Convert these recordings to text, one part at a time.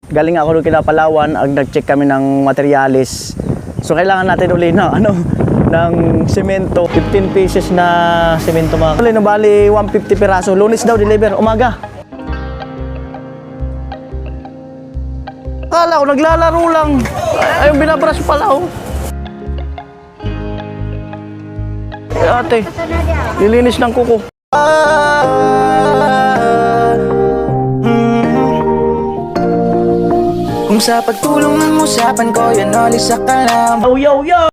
galing ako doon kina Palawan, nag-check kami ng materialis. So kailangan natin uli na ng semento, 15 pieces na semento mga. Uli no, bali 150 piraso. Lunes daw deliver, umaga. Akala ko naglalaro lang. Ayun, binabrush pala oh. Ate, lilinis ng kuko. Kung sa pagtulong ng usapan ko, yan olis sa kalam. Oh, yo, yo!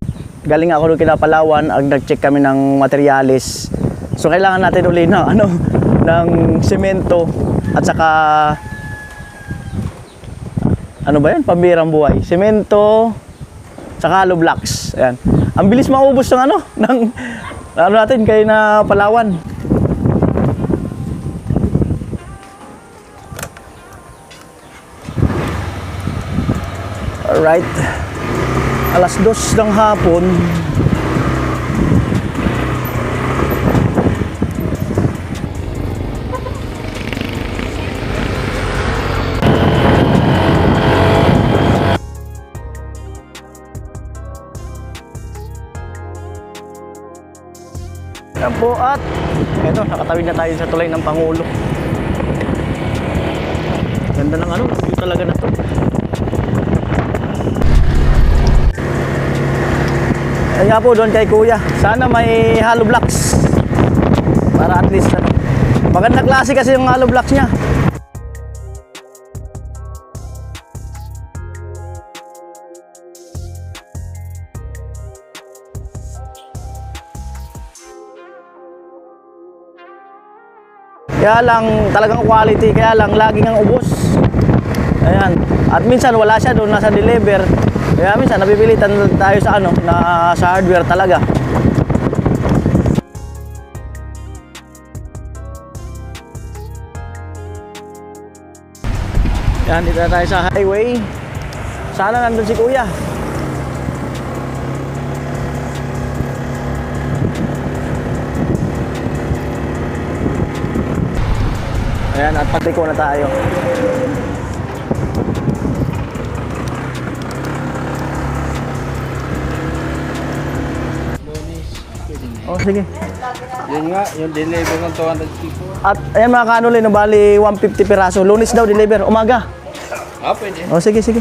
Galing ako doon kina Palawan, nag-check kami ng materialis. So kailangan natin uli na ng semento at saka ano ba yan? Pambirang buhay. Semento saka hollow blocks. Ayan. Ang bilis maubos ng ng natin kay na Palawan. Alright. Alas 2 ng hapon. Yan po at eto, nakatawid na tayo sa tulay ng Pangulo. Ganda ng view talaga na to. Kaya po doon kay Kuya, sana may hollow blocks para at least maganda klase kasi yung hollow blocks niya. Kaya lang talagang quality, kaya lang laging ang ubos. Ayan. At minsan wala siya doon, nasa deliver. Kaya minsan napipilitan tayo sa sa hardware talaga. Yan, dito na tayo sa highway. Sana nandun si Kuya. Ayan, at patiko na tayo. Oh, sige. Yun nga, yung deliver ng 200 people. At ayan mga kanuli, no, bali 150 piraso. Lunes daw deliver, umaga. Ah, pwede. Oh, sige, sige.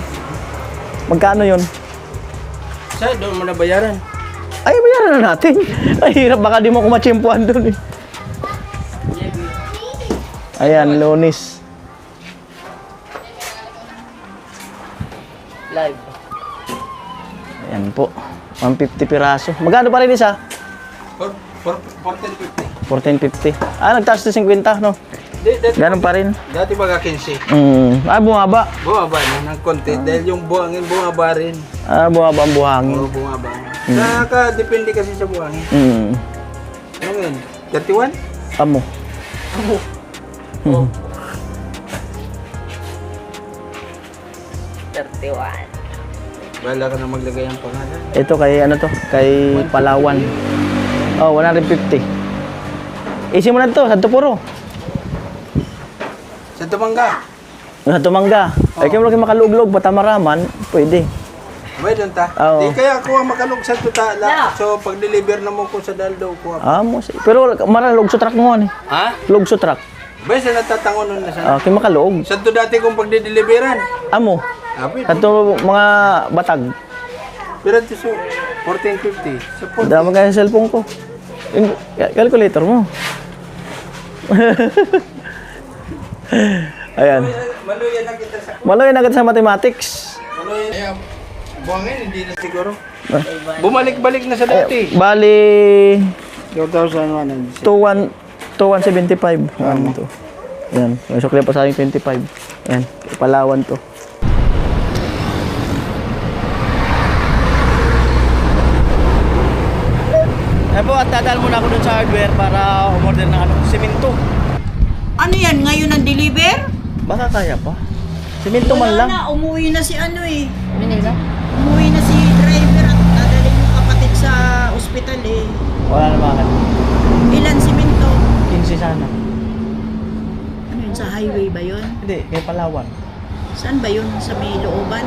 Magkano yun? Saan, doon mo na bayaran? Ay, bayaran na natin. Ay, hirap, baka di mo kumachimpuan doon eh. Ayan, Lunes. Live. Ayan po, 150 piraso. Magkano pa rin isa? 14.50. 14.50. Ah, nagtaas na 50, no? Ganun pa rin. Dati baga 15. Ah, bumaba. Bumaba na ng konti dahil yung buhangin bumaba rin. Ah, bumaba ang buhangin. Oo, bumaba. Depende kasi sa buhangin. Ano yun? 31? Amo. Oh. 31. Bahala ka na maglagay ang pangalan. Ito kay kay Palawan. Oh, 150. Isin mo na ito, Santo Puro. Sa Tumanga. Sa Tumangga. Ay, kaya mo lang makalug-lug, Batamaraman, pwede. Abay, doon ta. Oo. Di kaya ako ang makalog sa tutala. So, pag deliver na mo ko sa Daldo, ko. Ah, pero mara lugso truck mo ni. Ha? Lugso truck. Abay, sa natatangon nun na sana. Ah, kaya makalug. Sa to dati kong pagdideliveran. Amo. Abay, Kanto mga batag. pero ito so, 14.50. Sa 14. Dama kaya sa cellphone ko. Yung calculator mo. Ayan. Maluyan na kita sa... Maloy na kita sa mathematics. Maluyan. Ay, buhangin, hindi na siguro. Bumalik-balik na sa dati. Bali 2,100. 2175. Ano to? Ayan. May sukli pa sa akin 25. Ayan. Palawan to. Ayan po, at dadal muna ako dun sa hardware para umorder ng semento. Ano yan? Ngayon ang deliver? Baka kaya pa. Semento man lang. Na, umuwi na si Umuwi na si driver at dadalhin yung kapatid sa ospital eh. Wala naman. Ilan simento? 15 sana. Ano yun, sa highway ba yun? Hindi, kay Palawan. Saan ba yun? Sa may looban?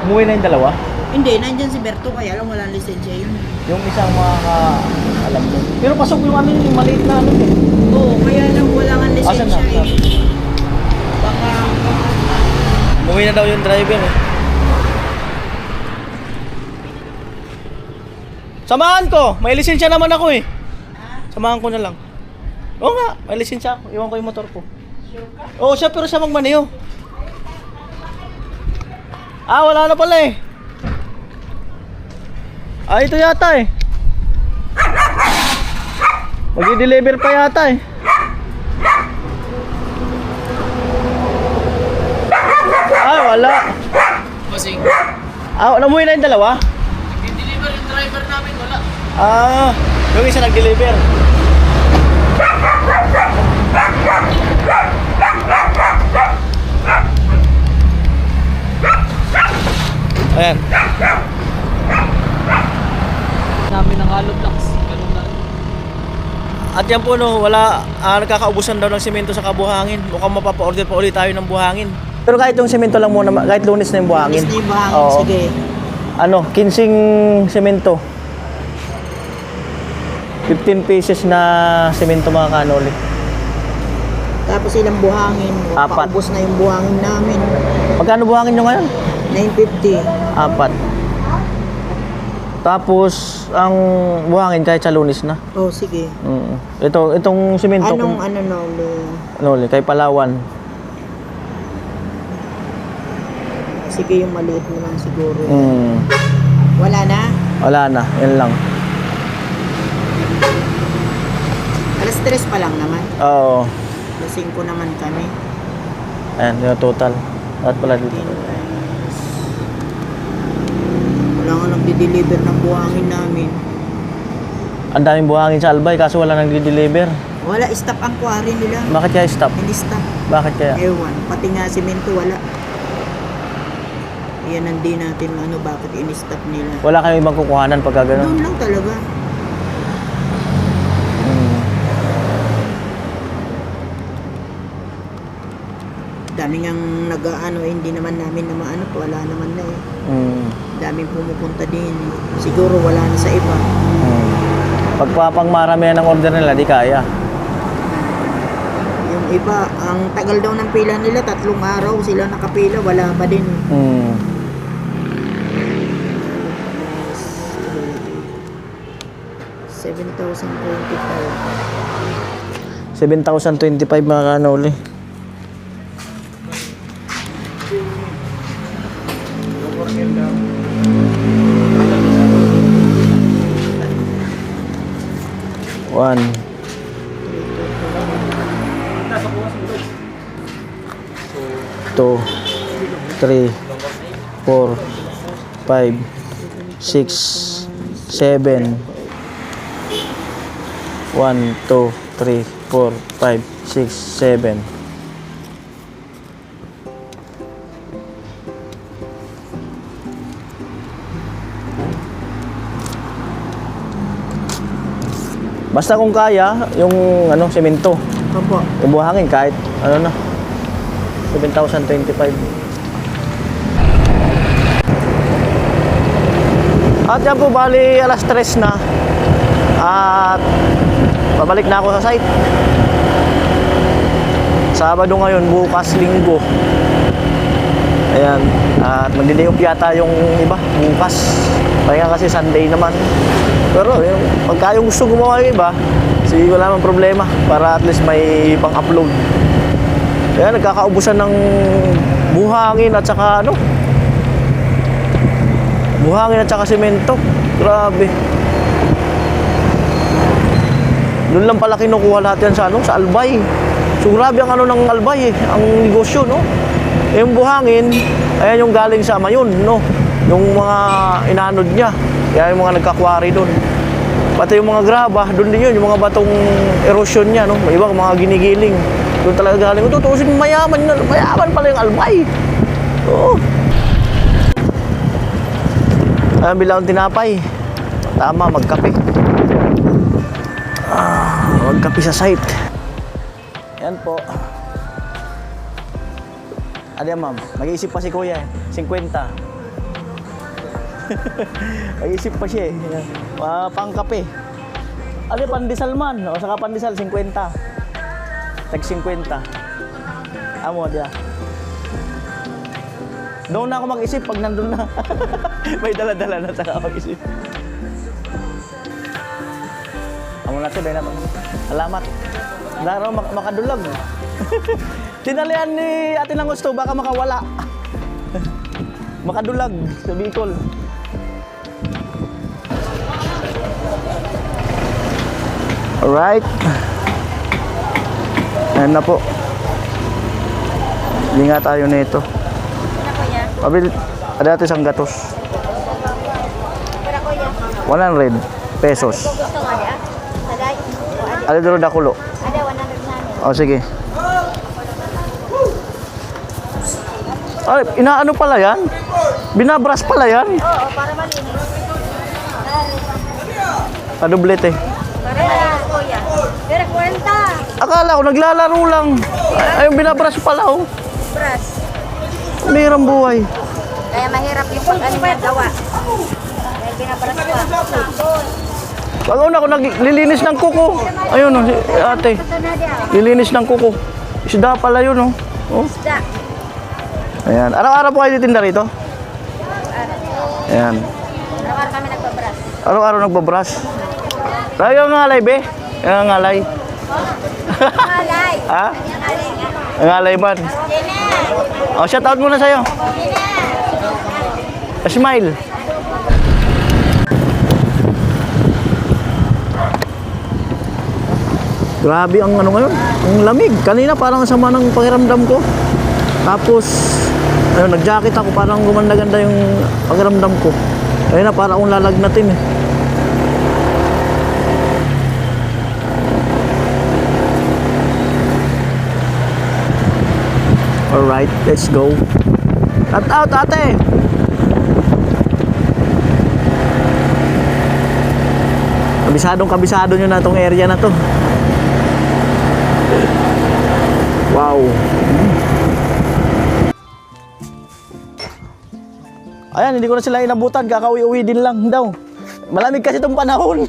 Umuwi na yung dalawa? Hindi, nandyan si Berto, kaya lang walang lisensya yun. Yung isang alam mo. Pero pasok yung ano yung maliit na ano eh. Oo, kaya lang walang ang Asan lisensya na? eh. Baka, Umuwi na daw yung driver eh. Samahan ko! May lisensya naman ako eh. Samahan ko na lang. Oo nga, may lisensya ako. Iwan ko yung motor ko. Oo, siya pero siya magmaneho. Wala na pala eh. Ito yata eh. Mag-i-deliver pa yata eh. Wala. Bossing, Namuwi na yung dalawa? nag-deliver yung driver namin, wala. Yung isa nag-deliver. Ayan. Namin ng hollow blocks, ganun na. At yan po no, nagkakaubusan daw ng semento sa kabuhangin. Mukhang mapapa-order pa ulit tayo ng buhangin. Pero kahit yung semento lang muna, kahit Lunes na yung buhangin. Lunes na yung buhangin, Oo. sige. 15 semento. 15 pieces na semento mga kanoli. Tapos ilang buhangin. 4. Paubos na yung buhangin namin. Magkano buhangin nyo ngayon? 950. 4. Tapos, ang buhangin kahit sa Lunes na. Oh, sige. Itong semento. Anong Noli, kay Palawan. sige yung maliit mo lang siguro. Wala na, yan lang. Alas 3 pa lang naman. Oo. Alas 5 naman kami. Ayan, yung total. At pala dito. Wala nga nagdi-deliver ng buhangin namin. Ang daming buhangin sa Albay, kaso wala nang di-deliver. Wala, stop ang quarry nila. Bakit kaya stop? Hindi stop. Bakit kaya? Ewan, pati nga simento wala. Yan hindi natin bakit in-stop nila. Wala kayong ibang kukuhanan pagka gano'n? Doon lang talaga. Dami ngang hindi naman namin na wala naman na eh. Daming pumupunta din. Siguro wala na sa iba. Pagpapangmaramihan ng order nila, di kaya. Yung iba, ang tagal daw ng pila nila, 3 araw sila nakapila, wala pa din. 7,025 mga kanoli. One. 2, 3, 4, 5, 6, 7. 1, 2, 3, 4, 5, 6, 7. Basta kung kaya, yung semento. Opo. Yung buhangin kahit 7,025. At yan po, bali alas 3 na. At babalik na ako sa site. Sabado ngayon, bukas Linggo. Ayan. At magdi-day off yata yung iba bukas. Kaya kasi Sunday naman. Pero pagka yung gusto gumawa yung iba, sige wala namang problema para at least may pang-upload. Kaya nagkakaubusan ng buhangin at saka buhangin at saka semento. Grabe. Doon lang pala kinukuha lahat yan sa Albay. So grabe ang ng Albay ang negosyo, no? Yung buhangin, ayan yung galing sa Mayon, no? Yung mga inanod niya. Kaya yung mga nagkakwari doon. Pati yung mga graba, doon din yun, yung mga batong erosion niya, no? Iba mga ginigiling. Doon talaga galing. Tutusin mayaman pala yung Albay. Oo. Ayan, bilang tinapay. Tama, magkape. Magkape sa site. Yan po. Adi ma'am, mag-iisip pa si kuya eh. 50. Mag-iisip pa siya eh. Pangkape. Adi, pandesal man. O, saka pandesal, 50. Tag 50. Amo, diya. Doon na ako mag-isip pag nandun na. May dala-dala na saka mag-isip. Amo na ito, dahil naman. Salamat. Daraw makadulag. Tinalian ni Ate ng gusto, baka makawala. Makadulag sa Bicol. Alright. Ayan na po. Hindi nga tayo nito. Pabil, ada ito isang gatos. 100 pesos. Ada dulu dakulo. Ada 100 Oh, sige. Ay, inaano pala yan? Binabras pala yan? Oo, para malinis. Padublete. Para kuya. Pero kwenta. Akala ko naglalaro lang. Ay, yung binabras pala oh. Bras. Mayroong buhay. Kaya mahirap yung pag-ano niya gawa. Dahil binabras pa. Pag una ko naglilinis ng kuko. Ayun oh, si ate. Ito na dia. Lilinis ng kuko. Isda pala yun oh. Oh. Isda. Ayan. Araw-araw po kayo titinda rito? Ayan. Araw-araw kami nagbabras. Araw-araw nagbabras. Tayo ang ngalay, be. Ang ngalay. Malay. Ha? Malay nga. Ang ngalay man. Gina. O, shout out muna sa'yo. Gina. Smile. Grabe ang ano ngayon. Ang lamig. Kanina parang sama ng pakiramdam ko. Tapos, ayun, nag-jacket ako. Parang gumanda-ganda yung pakiramdam ko. Ayun na, parang akong lalagnatin eh. Alright, let's go. Shout out, ate! Kabisado nyo na itong area na to. Wow. Ayan, hindi ko na sila inabutan. Kakauwi-uwi din lang daw. Malamig kasi itong panahon.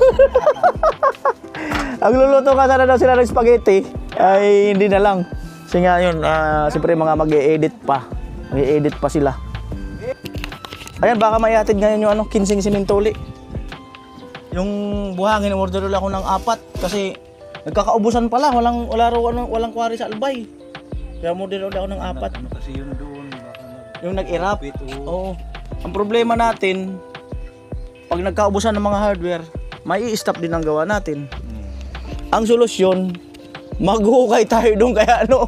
Ang luluto ka sana daw sila ng spaghetti. Ay, hindi na lang. Kasi nga yun, siyempre mga mag-e-edit pa. Mag-e-edit pa sila. Ayan, baka maihatid ngayon yung kinsing simintuli. Yung buhangin, order ulit ako ng 4 kasi nagkakaubusan pala. Walang kwari sa Albay. Kaya order ulit ako ng 4. Ano kasi yun doon? Yung nag-irap. Oo. Ang problema natin, pag nagkaubusan ng mga hardware, may i-stop din ang gawa natin. Ang solusyon, maghukay tayo doon kaya ano.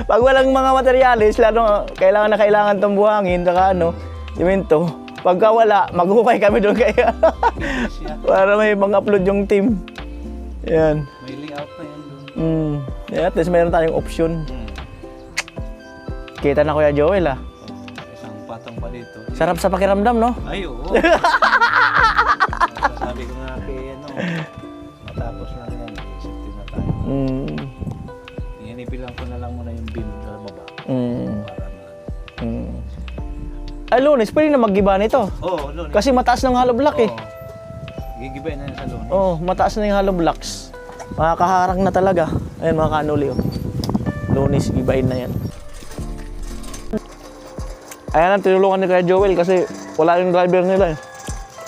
Pag walang mga materyales, lalo kailangan na kailangan tong buhangin, saka simento. Pagka wala, maghukay kami doon kaya. Para may pang-upload yung team. Yan. May layout na yan doon. Yeah, at least mayroon tayong option. Kita na Kuya Joel ah. Isang patang pa dito. Sarap sa pakiramdam, no? Ay, oo. Sabi ko nga kay matapos na yan, isip din na tayo. Yan, ibilang ko na lang muna yung beam sa baba. Para Ay, Lunes, pwede na mag-giba nito. Oo, Lunes. Kasi mataas ng hollow block eh. Gigibay na yan sa Lunes. Oo, mataas na yung hollow blocks. Makakaharang na talaga. Ayan, mga kanuli oh. Lunes, gibain na yan. Ayan ang tinulungan ni Kuya Joel kasi wala yung driver nila eh.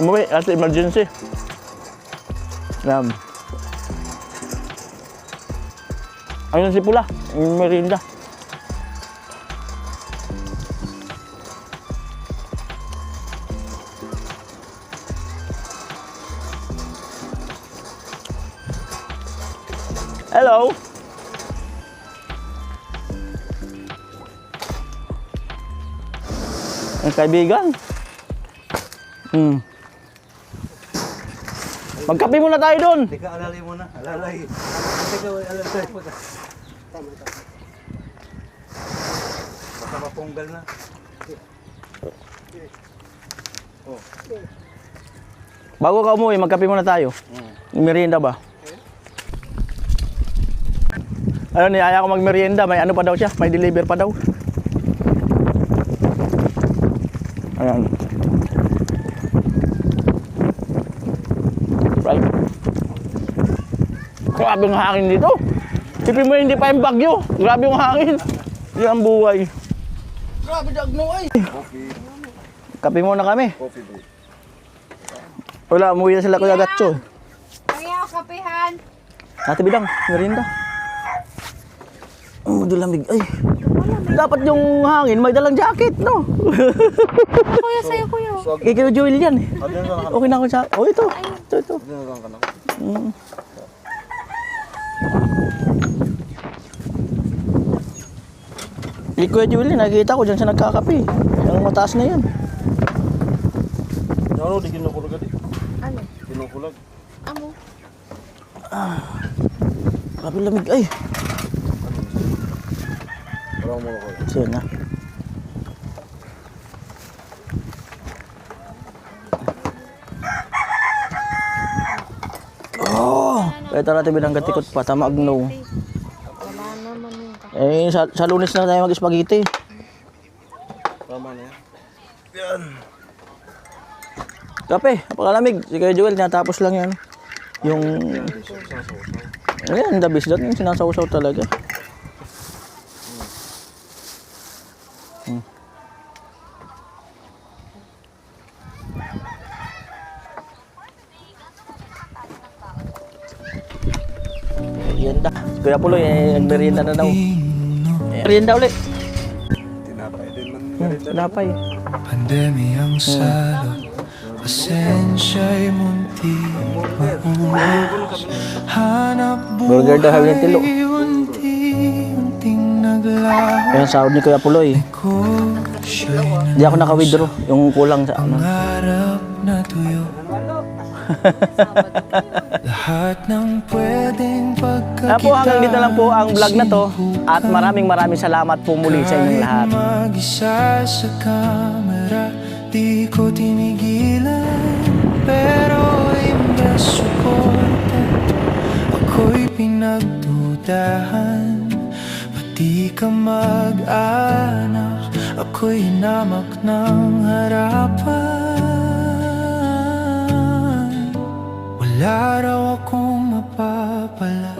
Umuwi, at emergency. Ayan. Ayun si Pula, yung merinda. Hello. Ang kaibigan. Magkape muna tayo doon. Teka, alalay muna. Alalay. Teka, alalay muna. Baka mapunggal na. Bago ka umuwi, magkape muna tayo. Merienda ba? Ano, niyaya ko magmerienda. May ano pa daw siya. May deliver pa daw. Ayan. Right. Grabe ang hangin dito. Tipin mo hindi pa yung bagyo. Grabe yung hangin. Yan ang buhay. Grabe dagno ay. Kape muna kami. Wala, umuwi na sila Kuya Gatcho. Kaya ako kapihan. Ate Bidang, merienda. Oh, dilamig. Ay. Dapat yung hangin, may dalang jacket, no? Kuya, sa'yo kuya. Kay Kuya Joel yan eh. Okay na ako sa... Oh, ito. Ito. Mm. Kay Kuya Joel yan, nakikita ko dyan siya nagkakape. Yung mataas na yan. Ano di kinukulag adi? Ano? Kinukulag. Amo. Grabe lamig. Ay. Parang mo ko. Siya na. Oh! Ito natin binanggat ikot pa. Tama agno. Wala naman yung Eh, sa Lunes na tayo mag-spaghetti. Tama na yan. Kape, napakalamig. Si Kuya Joel, natapos lang yan. Yung... Ayan, the best dot. Yung sinasawsaw talaga. Merienda. Kuya Puloy, nagmerienda na daw. Merienda ulit. Tinapay din man. Tinapay. Pandemyang salot, pasensya'y munti maubos. Hanap Burger daw, sabi ng tilo. buhay, unti-unting naglaho Ayan, sahod ni Kuya Puloy. ko. Siya'y Hindi ako naka-withdraw. Yung kulang sa ano. nangarap na tuyo. Lahat ng pwedeng Kaya po, hanggang dito lang po ang vlog na to. At maraming salamat po muli sa inyong lahat. Mag-isa sa kamera, di ko tinigilan. Pero imbes suporta, ako'y pinagdudahan. Pati ka mag-anak, ako'y hinamak ng harapan. Wala raw akong mapapala,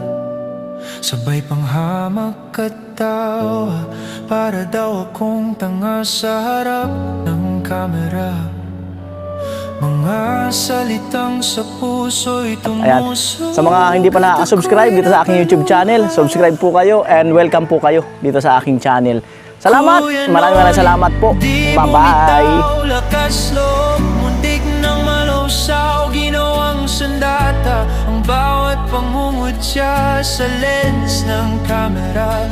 sabay panghamak at tawa. Para daw akong tanga sa harap ng kamera. Mga salitang sa puso'y Ayan. tumuso. Sa mga hindi pa nakaka-subscribe dito sa aking YouTube channel, subscribe po kayo and welcome po kayo dito sa aking channel. Salamat! Maraming salamat po. Bye-bye! Lakas loob, muntik ng malusaw, ginawang sandata ang bawat pangungutya sa lens ng kamera.